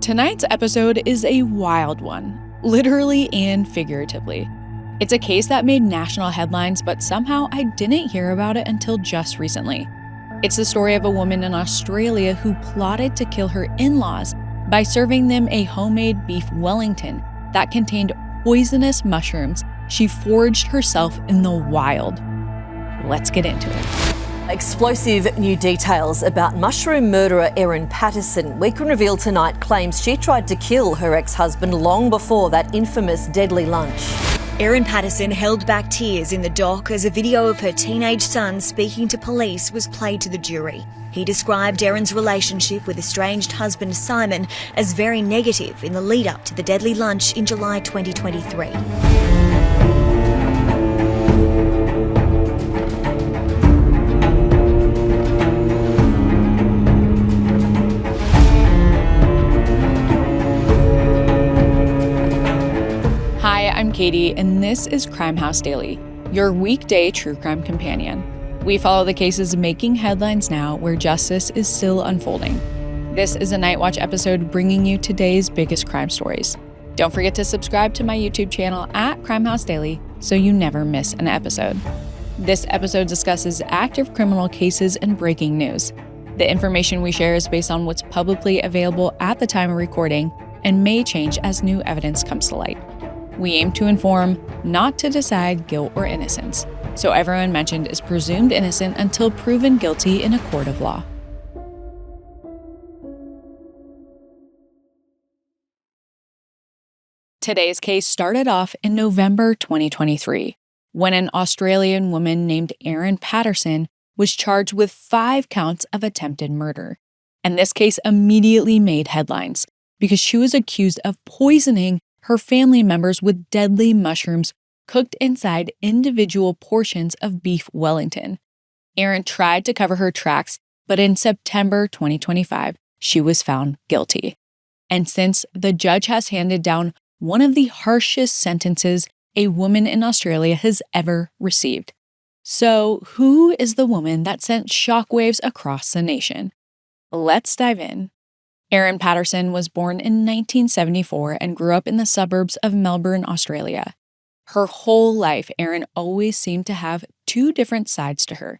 Tonight's episode is a wild one, literally and figuratively. It's a case that made national headlines, but somehow I didn't hear about it until just recently. It's the story of a woman in Australia who plotted to kill her in-laws by serving them a homemade Beef Wellington that contained poisonous mushrooms she foraged herself in the wild. Let's get into it. Explosive new details about mushroom murderer Erin Patterson. We can reveal tonight claims she tried to kill her ex-husband long before that infamous deadly lunch. Erin Patterson held back tears in the dock as a video of her teenage son speaking to police was played to the jury. He described Erin's relationship with estranged husband Simon as very negative in the lead-up to the deadly lunch in July 2023. Hi, I'm Katie, and this is Crime House Daily, your weekday true crime companion. We follow the cases making headlines now where justice is still unfolding. This is a Night Watch episode bringing you today's biggest crime stories. Don't forget to subscribe to my YouTube channel at Crime House Daily so you never miss an episode. This episode discusses active criminal cases and breaking news. The information we share is based on what's publicly available at the time of recording and may change as new evidence comes to light. We aim to inform, not to decide guilt or innocence, so everyone mentioned is presumed innocent until proven guilty in a court of law. Today's case started off in November 2023, when an Australian woman named Erin Patterson was charged with 5 counts of attempted murder. And this case immediately made headlines because she was accused of poisoning her family members with deadly mushrooms cooked inside individual portions of Beef Wellington. Erin tried to cover her tracks, but in September 2025, she was found guilty. And since the judge has handed down one of the harshest sentences a woman in Australia has ever received. So, who is the woman that sent shockwaves across the nation? Let's dive in. Erin Patterson was born in 1974 and grew up in the suburbs of Melbourne, Australia. Her whole life, Erin always seemed to have 2 different sides to her.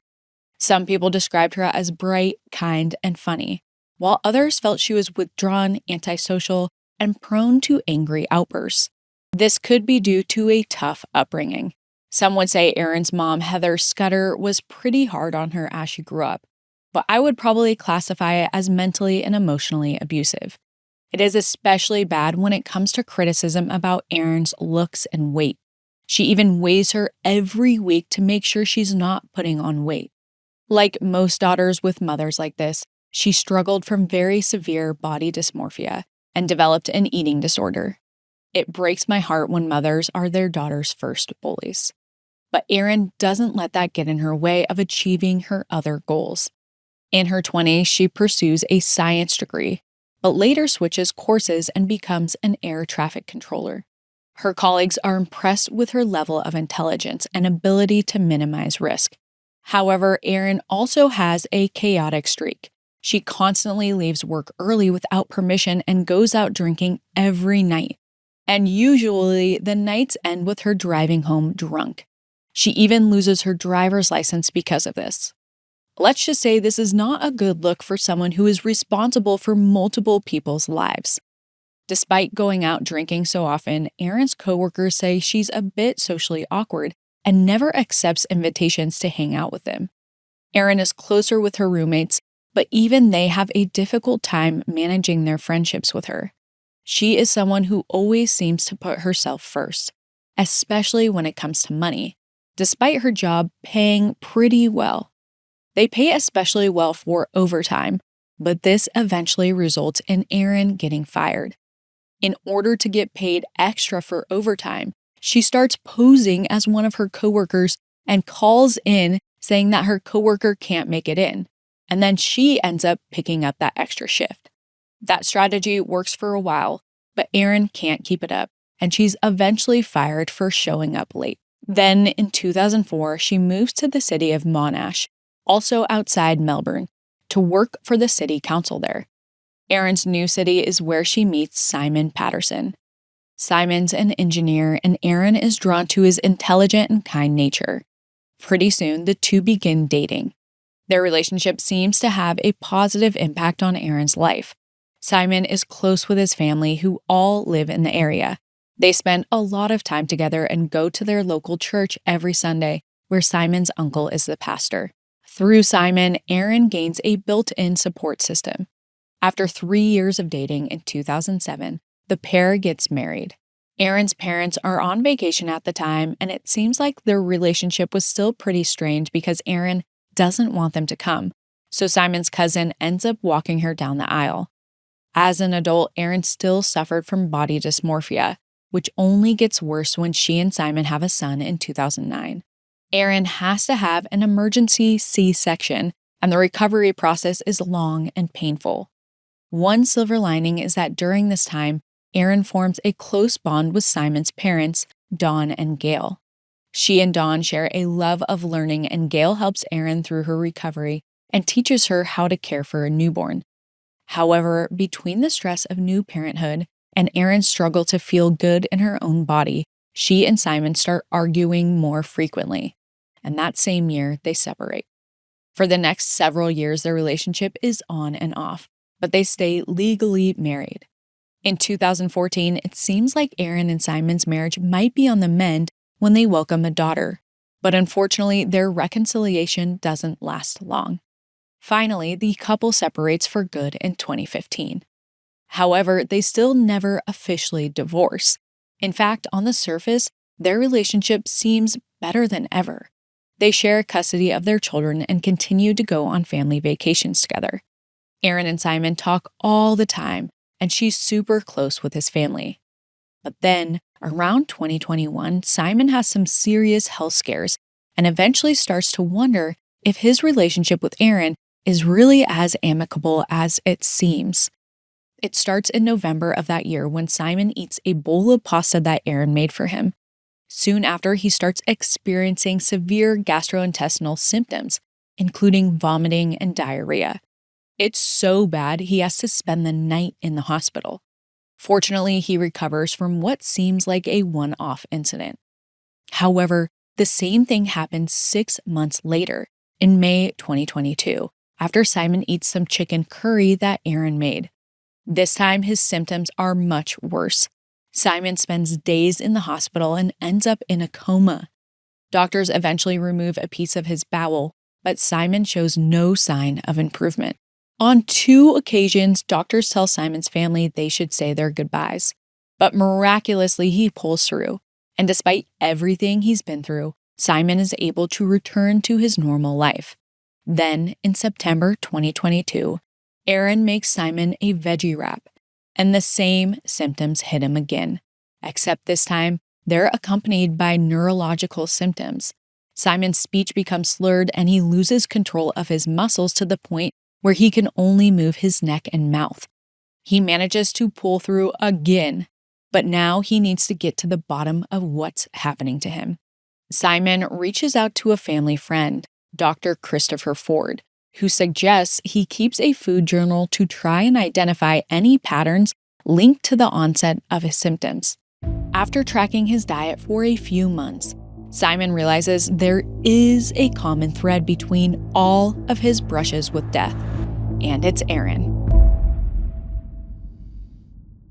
Some people described her as bright, kind, and funny, while others felt she was withdrawn, antisocial, and prone to angry outbursts. This could be due to a tough upbringing. Some would say Erin's mom, Heather Scudder, was pretty hard on her as she grew up, but I would probably classify it as mentally and emotionally abusive. It is especially bad when it comes to criticism about Erin's looks and weight. She even weighs her every week to make sure she's not putting on weight. Like most daughters with mothers like this, she struggled from very severe body dysmorphia and developed an eating disorder. It breaks my heart when mothers are their daughters' first bullies. But Erin doesn't let that get in her way of achieving her other goals. In her 20s, she pursues a science degree, but later switches courses and becomes an air traffic controller. Her colleagues are impressed with her level of intelligence and ability to minimize risk. However, Erin also has a chaotic streak. She constantly leaves work early without permission and goes out drinking every night. And usually, the nights end with her driving home drunk. She even loses her driver's license because of this. Let's just say this is not a good look for someone who is responsible for multiple people's lives. Despite going out drinking so often, Erin's coworkers say she's a bit socially awkward and never accepts invitations to hang out with them. Erin is closer with her roommates, but even they have a difficult time managing their friendships with her. She is someone who always seems to put herself first, especially when it comes to money, despite her job paying pretty well. They pay especially well for overtime, but this eventually results in Erin getting fired. In order to get paid extra for overtime, she starts posing as one of her coworkers and calls in saying that her coworker can't make it in, and then she ends up picking up that extra shift. That strategy works for a while, but Erin can't keep it up, and she's eventually fired for showing up late. Then, in 2004, she moves to the city of Monash, also outside Melbourne, to work for the city council there. Erin's new city is where she meets Simon Patterson. Simon's an engineer, and Erin is drawn to his intelligent and kind nature. Pretty soon, the two begin dating. Their relationship seems to have a positive impact on Erin's life. Simon is close with his family, who all live in the area. They spend a lot of time together and go to their local church every Sunday, where Simon's uncle is the pastor. Through Simon, Erin gains a built-in support system. After 3 years of dating in 2007, the pair gets married. Erin's parents are on vacation at the time, and it seems like their relationship was still pretty strained because Erin doesn't want them to come, so Simon's cousin ends up walking her down the aisle. As an adult, Erin still suffered from body dysmorphia, which only gets worse when she and Simon have a son in 2009. Erin has to have an emergency C-section, and the recovery process is long and painful. One silver lining is that during this time, Erin forms a close bond with Simon's parents, Dawn and Gail. She and Dawn share a love of learning, and Gail helps Erin through her recovery and teaches her how to care for a newborn. However, between the stress of new parenthood and Erin's struggle to feel good in her own body, she and Simon start arguing more frequently. And that same year, they separate. For the next several years, their relationship is on and off, but they stay legally married. In 2014, it seems like Erin and Simon's marriage might be on the mend when they welcome a daughter. But unfortunately, their reconciliation doesn't last long. Finally, the couple separates for good in 2015. However, they still never officially divorce. In fact, on the surface, their relationship seems better than ever. They share custody of their children and continue to go on family vacations together. Erin and Simon talk all the time, and she's super close with his family. But then, around 2021, Simon has some serious health scares and eventually starts to wonder if his relationship with Erin is really as amicable as it seems. It starts in November of that year when Simon eats a bowl of pasta that Erin made for him. Soon after, he starts experiencing severe gastrointestinal symptoms, including vomiting and diarrhea. It's so bad he has to spend the night in the hospital. Fortunately, he recovers from what seems like a one-off incident. However, the same thing happens 6 months later, in May 2022, after Simon eats some chicken curry that Erin made. This time, his symptoms are much worse. Simon spends days in the hospital and ends up in a coma. Doctors eventually remove a piece of his bowel, but Simon shows no sign of improvement. On 2 occasions, doctors tell Simon's family they should say their goodbyes. But miraculously, he pulls through. And despite everything he's been through, Simon is able to return to his normal life. Then, in September 2022, Erin makes Simon a veggie wrap, and the same symptoms hit him again. Except this time, they're accompanied by neurological symptoms. Simon's speech becomes slurred, and he loses control of his muscles to the point where he can only move his neck and mouth. He manages to pull through again, but now he needs to get to the bottom of what's happening to him. Simon reaches out to a family friend, Dr. Christopher Ford, who suggests he keeps a food journal to try and identify any patterns linked to the onset of his symptoms. After tracking his diet for a few months, Simon realizes there is a common thread between all of his brushes with death, and it's Erin.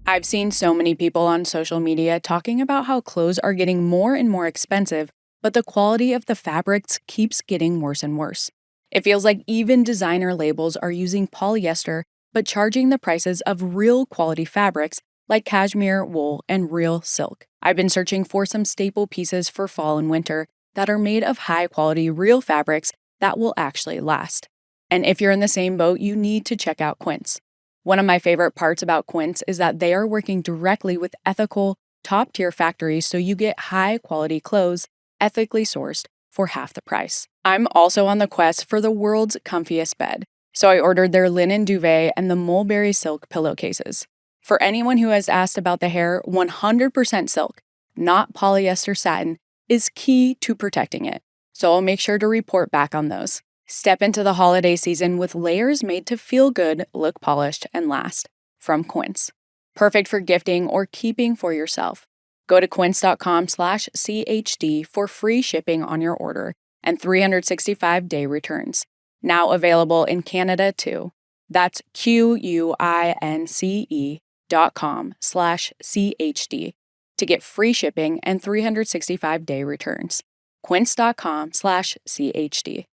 I've seen so many people on social media talking about how clothes are getting more and more expensive, but the quality of the fabrics keeps getting worse and worse. It feels like even designer labels are using polyester, but charging the prices of real quality fabrics like cashmere, wool, and real silk. I've been searching for some staple pieces for fall and winter that are made of high-quality real fabrics that will actually last. And if you're in the same boat, you need to check out Quince. One of my favorite parts about Quince is that they are working directly with ethical, top-tier factories so you get high-quality clothes, ethically sourced, for half the price. I'm also on the quest for the world's comfiest bed, so I ordered their linen duvet and the mulberry silk pillowcases. For anyone who has asked about the hair, 100% silk, not polyester satin, is key to protecting it, so I'll make sure to report back on those. Step into the holiday season with layers made to feel good, look polished, and last. From Quince. Perfect for gifting or keeping for yourself. Go to quince.com/CHD for free shipping on your order and 365-day returns. Now available in Canada too. That's QUINCE.com/CHD to get free shipping and 365-day returns. Quince.com/CHD.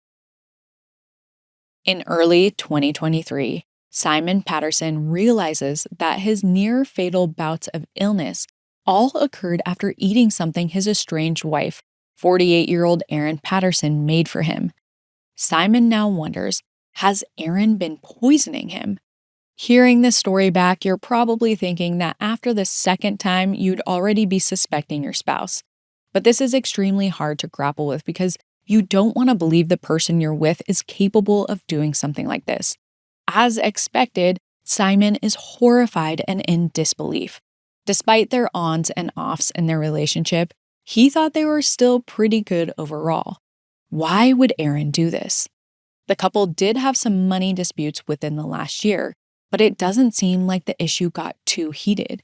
In early 2023, Simon Patterson realizes that his near-fatal bouts of illness all occurred after eating something his estranged wife, 48-year-old Erin Patterson, made for him. Simon now wonders, has Erin been poisoning him? Hearing this story back, you're probably thinking that after the second time, you'd already be suspecting your spouse. But this is extremely hard to grapple with because you don't want to believe the person you're with is capable of doing something like this. As expected, Simon is horrified and in disbelief. Despite their ons and offs in their relationship, he thought they were still pretty good overall. Why would Erin do this? The couple did have some money disputes within the last year, but it doesn't seem like the issue got too heated.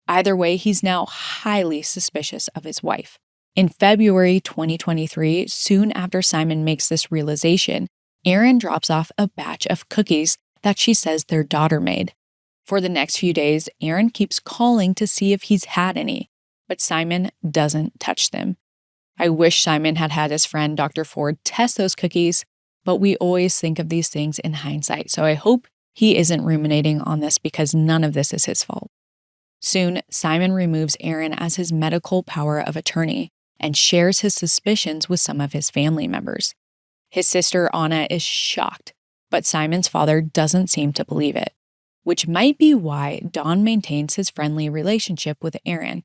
Either way, he's now highly suspicious of his wife. In February 2023, soon after Simon makes this realization, Erin drops off a batch of cookies that she says their daughter made. For the next few days, Erin keeps calling to see if he's had any, but Simon doesn't touch them. I wish Simon had had his friend Dr. Ford test those cookies, but we always think of these things in hindsight, so I hope he isn't ruminating on this because none of this is his fault. Soon, Simon removes Erin as his medical power of attorney and shares his suspicions with some of his family members. His sister Anna is shocked, but Simon's father doesn't seem to believe it, which might be why Don maintains his friendly relationship with Erin.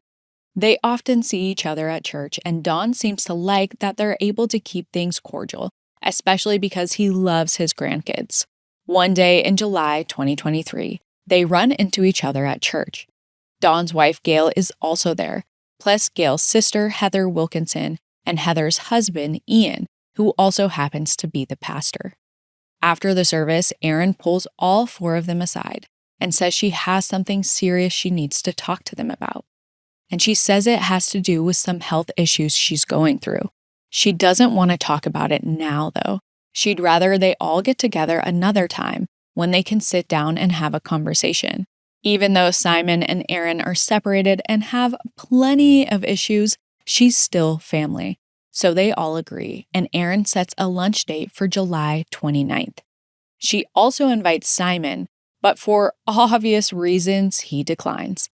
They often see each other at church, and Don seems to like that they're able to keep things cordial, especially because he loves his grandkids. One day in July 2023, they run into each other at church. Don's wife, Gail, is also there, plus Gail's sister, Heather Wilkinson, and Heather's husband, Ian, who also happens to be the pastor. After the service, Erin pulls all four of them aside and says she has something serious she needs to talk to them about. And she says it has to do with some health issues she's going through. She doesn't want to talk about it now, though. She'd rather they all get together another time when they can sit down and have a conversation. Even though Simon and Erin are separated and have plenty of issues, she's still family. So they all agree, and Erin sets a lunch date for July 29th. She also invites Simon, but for obvious reasons, he declines.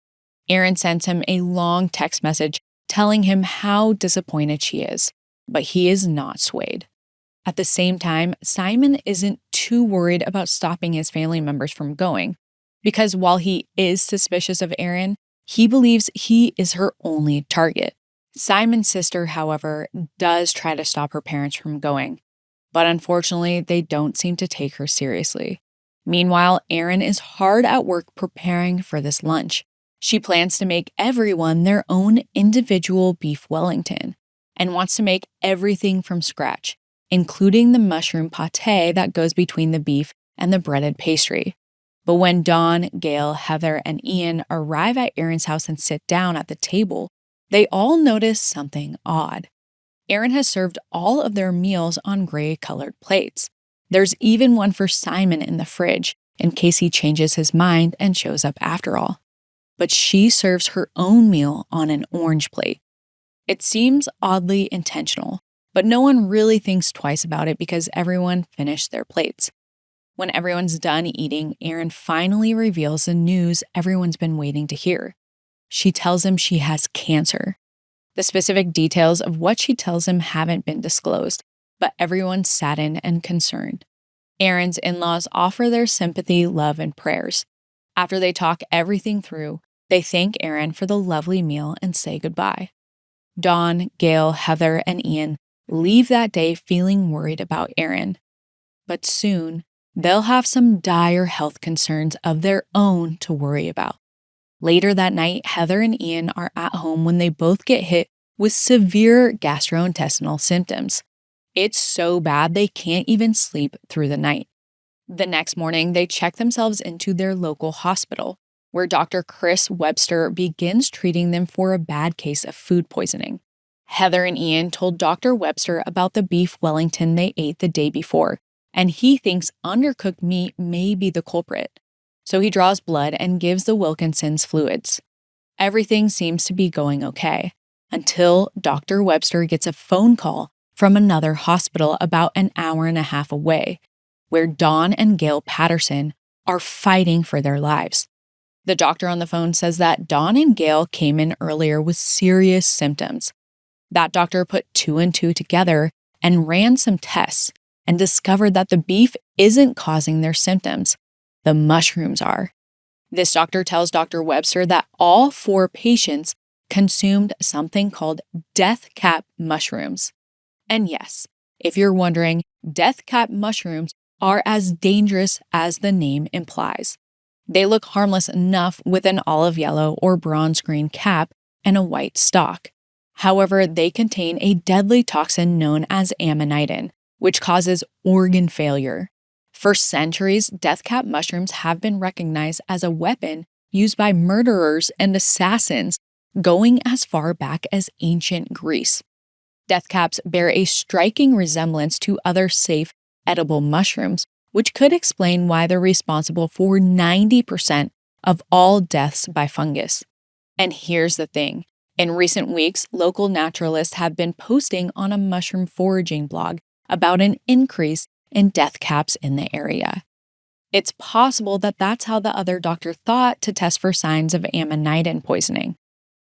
Erin sends him a long text message telling him how disappointed she is, but he is not swayed. At the same time, Simon isn't too worried about stopping his family members from going, because while he is suspicious of Erin, he believes he is her only target. Simon's sister, however, does try to stop her parents from going, but unfortunately, they don't seem to take her seriously. Meanwhile, Erin is hard at work preparing for this lunch. She plans to make everyone their own individual Beef Wellington and wants to make everything from scratch, including the mushroom pâté that goes between the beef and the breaded pastry. But when Dawn, Gail, Heather, and Ian arrive at Erin's house and sit down at the table, they all notice something odd. Erin has served all of their meals on gray-colored plates. There's even one for Simon in the fridge, in case he changes his mind and shows up after all. But she serves her own meal on an orange plate. It seems oddly intentional, but no one really thinks twice about it because everyone finished their plates. When everyone's done eating, Erin finally reveals the news everyone's been waiting to hear. She tells him she has cancer. The specific details of what she tells him haven't been disclosed, but everyone's saddened and concerned. Erin's in-laws offer their sympathy, love, and prayers. After they talk everything through, they thank Erin for the lovely meal and say goodbye. Dawn, Gail, Heather, and Ian leave that day feeling worried about Erin. But soon, they'll have some dire health concerns of their own to worry about. Later that night, Heather and Ian are at home when they both get hit with severe gastrointestinal symptoms. It's so bad they can't even sleep through the night. The next morning, they check themselves into their local hospital, where Dr. Chris Webster begins treating them for a bad case of food poisoning. Heather and Ian told Dr. Webster about the beef Wellington they ate the day before, and he thinks undercooked meat may be the culprit. So he draws blood and gives the Wilkinsons fluids. Everything seems to be going okay, until Dr. Webster gets a phone call from another hospital about an hour and a half away, where Dawn and Gail Patterson are fighting for their lives. The doctor on the phone says that Dawn and Gail came in earlier with serious symptoms. That doctor put 2 and 2 together and ran some tests and discovered that the beef isn't causing their symptoms. The mushrooms are. This doctor tells Dr. Webster that all 4 patients consumed something called deathcap mushrooms. And yes, if you're wondering, deathcap mushrooms are as dangerous as the name implies. They look harmless enough with an olive yellow or bronze green cap and a white stalk. However, they contain a deadly toxin known as ammonite, which causes organ failure. For centuries, deathcap mushrooms have been recognized as a weapon used by murderers and assassins, going as far back as ancient Greece. Deathcaps bear a striking resemblance to other safe, edible mushrooms, which could explain why they're responsible for 90% of all deaths by fungus. And here's the thing. In recent weeks, local naturalists have been posting on a mushroom foraging blog about an increase in deathcaps in the area. It's possible that that's how the other doctor thought to test for signs of ammonite poisoning.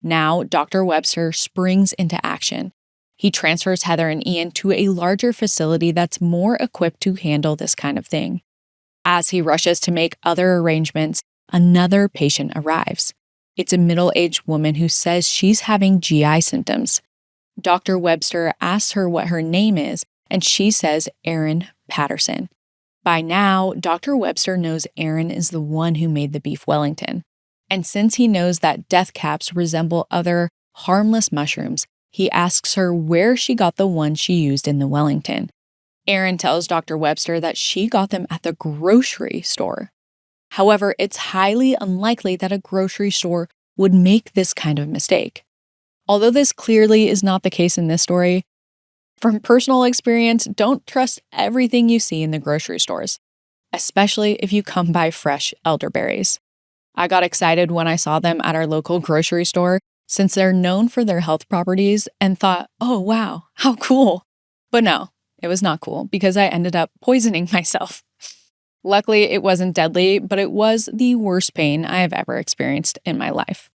Now, Dr. Webster springs into action. He transfers Heather and Ian to a larger facility that's more equipped to handle this kind of thing. As he rushes to make other arrangements, another patient arrives. It's a middle-aged woman who says she's having GI symptoms. Dr. Webster asks her what her name is, and she says Erin Patterson. By now, Dr. Webster knows Erin is the one who made the beef Wellington. And since he knows that deathcaps resemble other harmless mushrooms, he asks her where she got the one she used in the Wellington. Erin tells Dr. Webster that she got them at the grocery store. However, it's highly unlikely that a grocery store would make this kind of mistake. Although this clearly is not the case in this story, from personal experience, don't trust everything you see in the grocery stores, especially if you come by fresh elderberries. I got excited when I saw them at our local grocery store since they're known for their health properties and thought, oh wow, how cool. But no, it was not cool because I ended up poisoning myself. Luckily, it wasn't deadly, but it was the worst pain I have ever experienced in my life.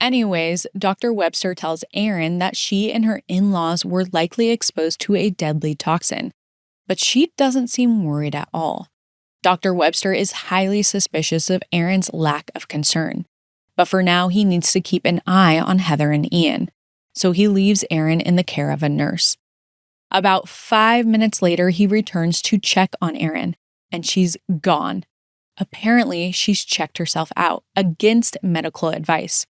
Anyways, Dr. Webster tells Erin that she and her in-laws were likely exposed to a deadly toxin, but she doesn't seem worried at all. Dr. Webster is highly suspicious of Erin's lack of concern, but for now he needs to keep an eye on Heather and Ian, so he leaves Erin in the care of a nurse. About 5 minutes later, he returns to check on Erin, and she's gone. Apparently, she's checked herself out against medical advice.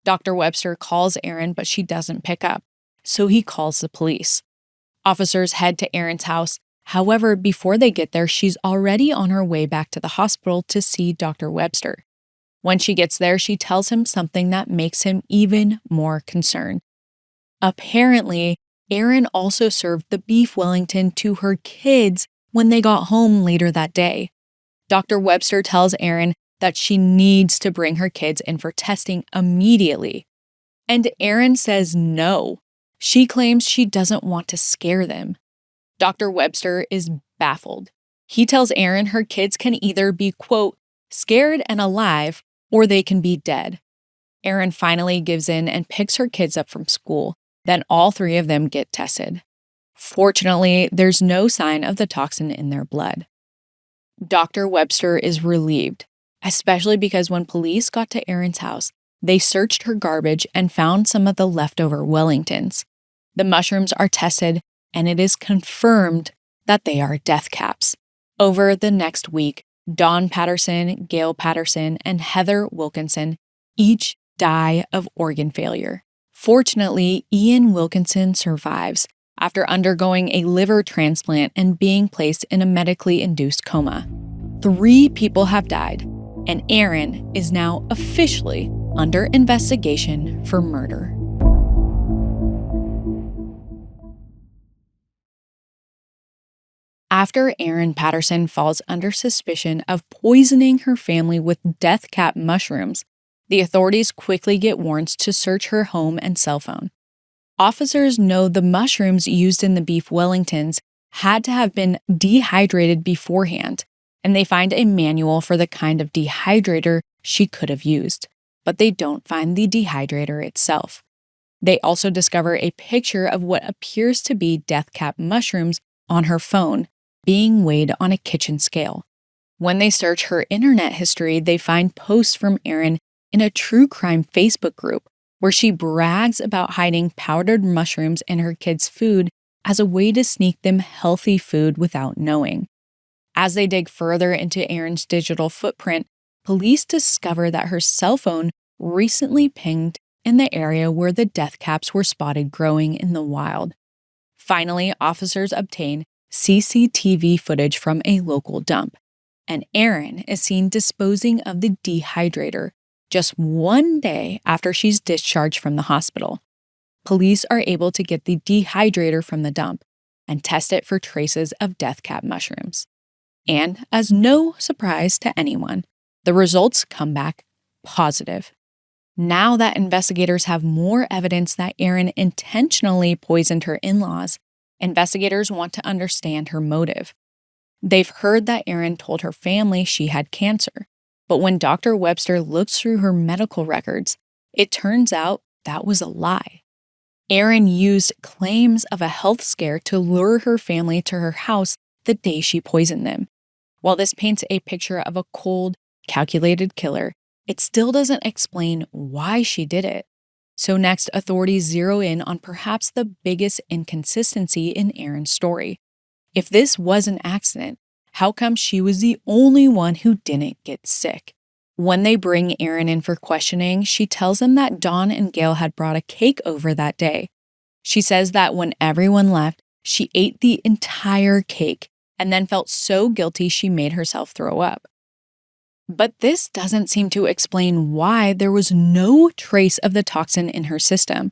Dr. Webster calls Erin, but she doesn't pick up, so he calls the police. Officers head to Erin's house. However, before they get there, she's already on her way back to the hospital to see Dr. Webster. When she gets there, she tells him something that makes him even more concerned. Apparently, Erin also served the beef Wellington to her kids when they got home later that day. Dr. Webster tells Erin that she needs to bring her kids in for testing immediately. And Erin says no. She claims she doesn't want to scare them. Dr. Webster is baffled. He tells Erin her kids can either be, quote, scared and alive, or they can be dead. Erin finally gives in and picks her kids up from school. Then all 3 of them get tested. Fortunately, there's no sign of the toxin in their blood. Dr. Webster is relieved, especially because when police got to Erin's house, they searched her garbage and found some of the leftover Wellingtons. The mushrooms are tested, and it is confirmed that they are death caps. Over the next week, Dawn Patterson, Gail Patterson, and Heather Wilkinson each die of organ failure. Fortunately, Ian Wilkinson survives after undergoing a liver transplant and being placed in a medically induced coma. 3 people have died, and Erin is now officially under investigation for murder. After Erin Patterson falls under suspicion of poisoning her family with deathcap mushrooms, the authorities quickly get warrants to search her home and cell phone. Officers know the mushrooms used in the Beef Wellingtons had to have been dehydrated beforehand, and they find a manual for the kind of dehydrator she could have used, but they don't find the dehydrator itself. They also discover a picture of what appears to be deathcap mushrooms on her phone, being weighed on a kitchen scale. When they search her internet history, they find posts from Erin in a true crime Facebook group where she brags about hiding powdered mushrooms in her kids' food as a way to sneak them healthy food without knowing. As they dig further into Erin's digital footprint, police discover that her cell phone recently pinged in the area where the death caps were spotted growing in the wild. Finally, officers obtain CCTV footage from a local dump, and Erin is seen disposing of the dehydrator just 1 day after she's discharged from the hospital. Police are able to get the dehydrator from the dump and test it for traces of deathcap mushrooms. And as no surprise to anyone, the results come back positive. Now that investigators have more evidence that Erin intentionally poisoned her in-laws, investigators want to understand her motive. They've heard that Erin told her family she had cancer, but when Dr. Webster looks through her medical records, it turns out that was a lie. Erin used claims of a health scare to lure her family to her house the day she poisoned them. While this paints a picture of a cold, calculated killer, it still doesn't explain why she did it. So next, authorities zero in on perhaps the biggest inconsistency in Erin's story. If this was an accident, how come she was the only one who didn't get sick? When they bring Erin in for questioning, she tells them that Dawn and Gail had brought a cake over that day. She says that when everyone left, she ate the entire cake and then felt so guilty she made herself throw up. But this doesn't seem to explain why there was no trace of the toxin in her system.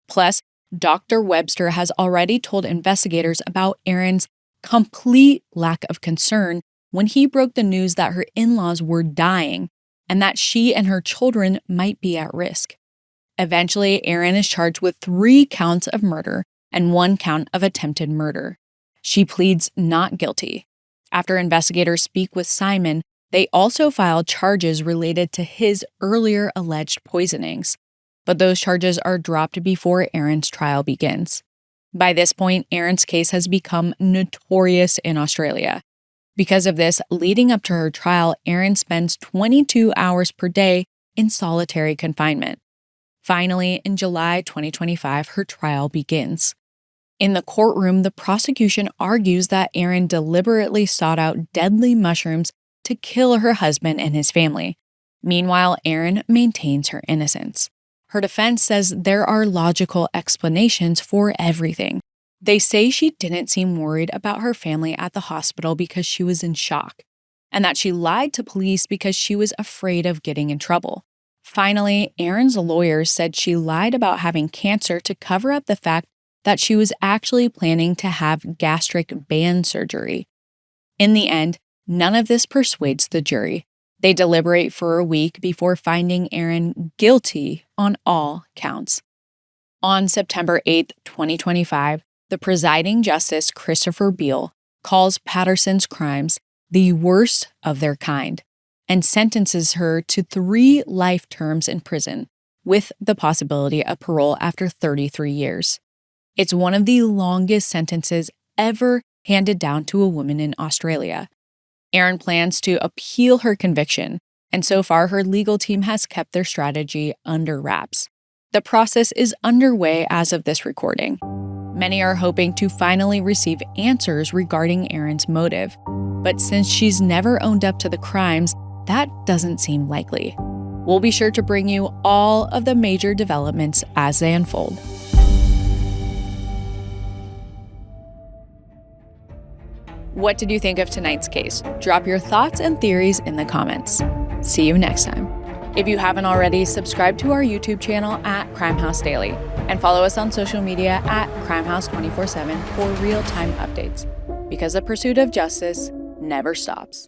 Plus, Dr. Webster has already told investigators about Erin's complete lack of concern when he broke the news that her in-laws were dying and that she and her children might be at risk. Eventually, Erin is charged with 3 counts of murder and 1 count of attempted murder. She pleads not guilty. After investigators speak with Simon, they also filed charges related to his earlier alleged poisonings, but those charges are dropped before Erin's trial begins. By this point, Erin's case has become notorious in Australia. Because of this, leading up to her trial, Erin spends 22 hours per day in solitary confinement. Finally, in July 2025, her trial begins. In the courtroom, the prosecution argues that Erin deliberately sought out deadly mushrooms to kill her husband and his family. Meanwhile, Erin maintains her innocence. Her defense says there are logical explanations for everything. They say she didn't seem worried about her family at the hospital because she was in shock, and that she lied to police because she was afraid of getting in trouble. Finally, Erin's lawyers said she lied about having cancer to cover up the fact that she was actually planning to have gastric band surgery. In the end, none of this persuades the jury. They deliberate for a week before finding Erin guilty on all counts. On September 8, 2025, the presiding justice, Christopher Beale, calls Patterson's crimes the worst of their kind and sentences her to 3 life terms in prison, with the possibility of parole after 33 years. It's one of the longest sentences ever handed down to a woman in Australia. Erin plans to appeal her conviction, and so far her legal team has kept their strategy under wraps. The process is underway as of this recording. Many are hoping to finally receive answers regarding Erin's motive, but since she's never owned up to the crimes, that doesn't seem likely. We'll be sure to bring you all of the major developments as they unfold. What did you think of tonight's case? Drop your thoughts and theories in the comments. See you next time. If you haven't already, subscribe to our YouTube channel at Crime House Daily and follow us on social media at CrimeHouse247 for real-time updates, because the pursuit of justice never stops.